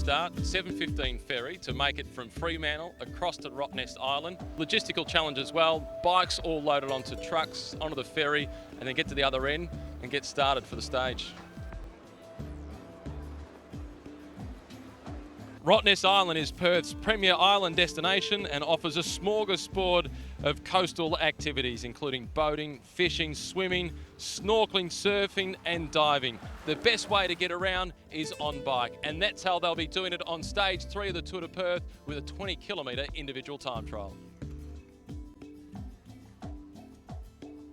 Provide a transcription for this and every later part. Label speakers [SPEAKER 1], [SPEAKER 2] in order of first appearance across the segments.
[SPEAKER 1] start, 7:15 ferry to make it from Fremantle across to Rottnest Island. Logistical challenge as well, bikes all loaded onto trucks, onto the ferry, and then get to the other end and get started for the stage. Rottnest Island is Perth's premier island destination and offers a smorgasbord of coastal activities, including boating, fishing, swimming, snorkeling, surfing and diving. The best way to get around is on bike, and that's how they'll be doing it on stage 3 of the Tour de Perth with a 20-kilometre individual time trial.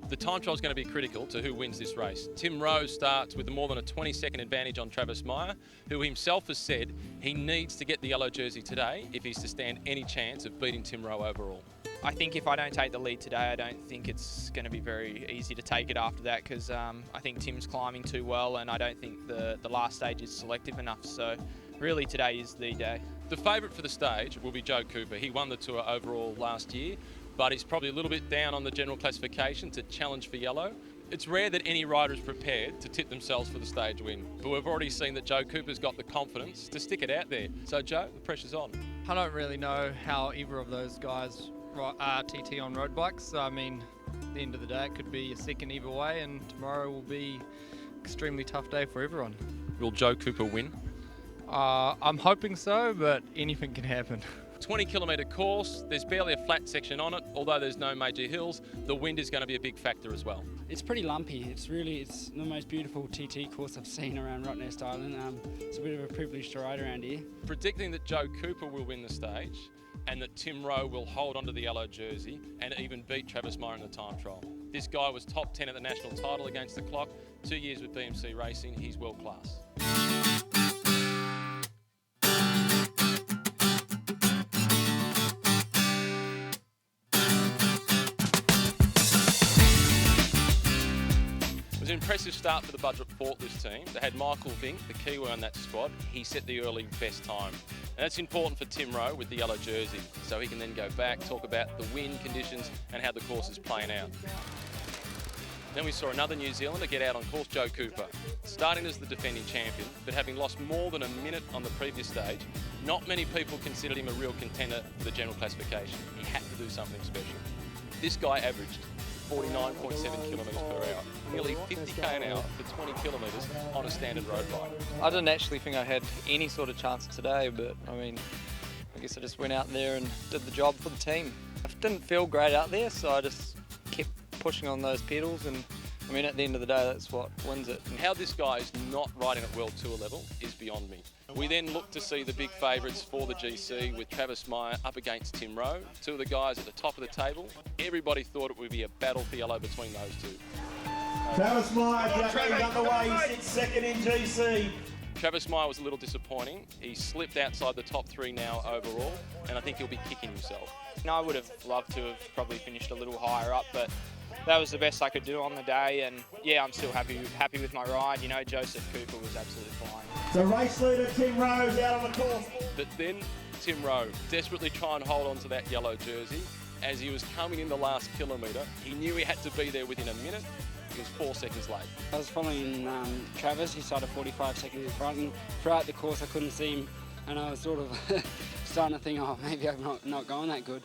[SPEAKER 1] The time trial is going to be critical to who wins this race. Tim Rowe starts with more than a 20-second advantage on Travis Meyer, who himself has said he needs to get the yellow jersey today if he's to stand any chance of beating Tim Rowe overall.
[SPEAKER 2] I think if I don't take the lead today, I don't think it's going to be very easy to take it after that, because I think Tim's climbing too well, and I don't think the last stage is selective enough. So really today is the day.
[SPEAKER 1] The favourite for the stage will be Joe Cooper. He won the Tour overall last year, but he's probably a little bit down on the general classification to challenge for yellow. It's rare that any rider is prepared to tip themselves for the stage win, but we've already seen that Joe Cooper's got the confidence to stick it out there. So Joe, the pressure's on.
[SPEAKER 3] I don't really know how either of those guys TT on road bikes. I mean, at the end of the day, it could be a second either way, and tomorrow will be an extremely tough day for everyone.
[SPEAKER 1] Will Joe Cooper win?
[SPEAKER 3] I'm hoping so, but anything can happen.
[SPEAKER 1] 20-kilometre course, there's barely a flat section on it, although there's no major hills. The wind is going to be a big factor as well.
[SPEAKER 4] It's pretty lumpy. It's the most beautiful TT course I've seen around Rottnest Island. It's a bit of a privilege to ride around here.
[SPEAKER 1] Predicting that Joe Cooper will win the stage and that Tim Rowe will hold onto the yellow jersey and even beat Travis Meyer in the time trial. This guy was top 10 at the national title against the clock, 2 years with BMC Racing. He's world class. It was an impressive start for the budget forklift team. They had Michael Vink, the Kiwi on that squad. He set the early best time. And that's important for Tim Rowe with the yellow jersey, so he can then go back, talk about the wind conditions and how the course is playing out. Then we saw another New Zealander get out on course, Joe Cooper. Starting as the defending champion, but having lost more than a minute on the previous stage, not many people considered him a real contender for the general classification. He had to do something special. This guy averaged 49.7 kilometres per hour, nearly 50k an hour for 20 kilometres on a standard road bike.
[SPEAKER 5] I didn't actually think I had any sort of chance today, but I mean, I guess I just went out there and did the job for the team. I didn't feel great out there, so I just kept pushing on those pedals, and I mean, at the end of the day, that's what wins it.
[SPEAKER 1] And how this guy is not riding at World Tour level is beyond me. We then look to see the big favourites for the GC with Travis Meyer up against Tim Rowe, 2 of the guys at the top of the table. Everybody thought it would be a battle for yellow between those 2.
[SPEAKER 6] Travis Meyer getting underway, he sits second in GC.
[SPEAKER 1] Travis Meyer was a little disappointing. He slipped outside the top 3 now overall, and I think he'll be kicking himself.
[SPEAKER 2] I would have loved to have probably finished a little higher up, but that was the best I could do on the day, and yeah, I'm still happy with my ride. You know, Joseph Cooper was absolutely flying.
[SPEAKER 6] So race leader Tim Rowe's out on the course.
[SPEAKER 1] But then Tim Rowe desperately trying to hold on to that yellow jersey. As he was coming in the last kilometre, he knew he had to be there within a minute. He was 4 seconds late.
[SPEAKER 4] I was following Travis. He started 45 seconds in front, and throughout the course I couldn't see him, and I was sort of starting to think, oh, maybe I'm not going that good.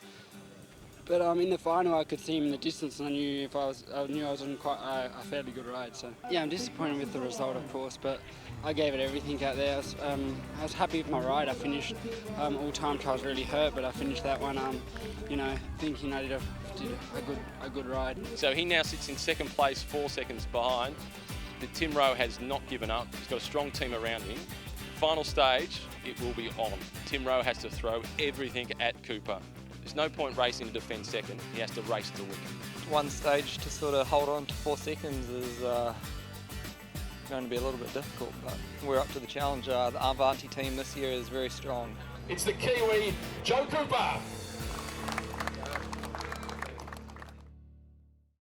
[SPEAKER 4] But in the final, I could see him in the distance, and I knew I was on quite a fairly good ride. So yeah, I'm disappointed with the result, of course, but I gave it everything out there. I was happy with my ride. I finished all time trials really hurt, but I finished that one, thinking I did a good ride.
[SPEAKER 1] So he now sits in second place, 4 seconds behind. But Tim Rowe has not given up. He's got a strong team around him. Final stage, it will be on. Tim Rowe has to throw everything at Cooper. There's no point racing to defend second. He has to race to win.
[SPEAKER 5] One stage to sort of hold on to 4 seconds is going to be a little bit difficult, but we're up to the challenge. The Avanti team this year is very strong.
[SPEAKER 7] It's the Kiwi, Joe Cooper.